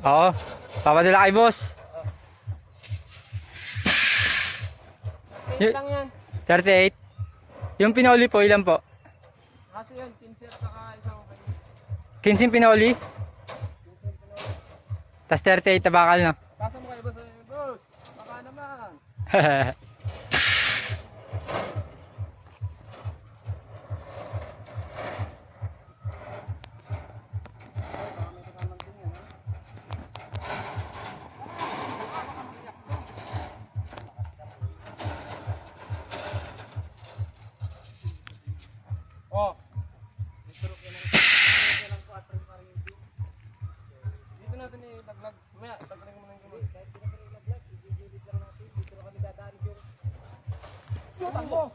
Oo. Papadala kay boss. Pwede lang yan. 38. Yung pinoli po, ilan po? Kaso yan, 15 at saka isang kayo. 15 pinoli. Tas 38 na bakal, no? Kaso mo kayo boss, boss, baka naman. Oh. Dito natin ilaglag. Maya, taglalagin mo ng gano'n. Kahit di natin ilaglag, i-gilid lang natin. Dito na kami dadaan yung... Yutan mo!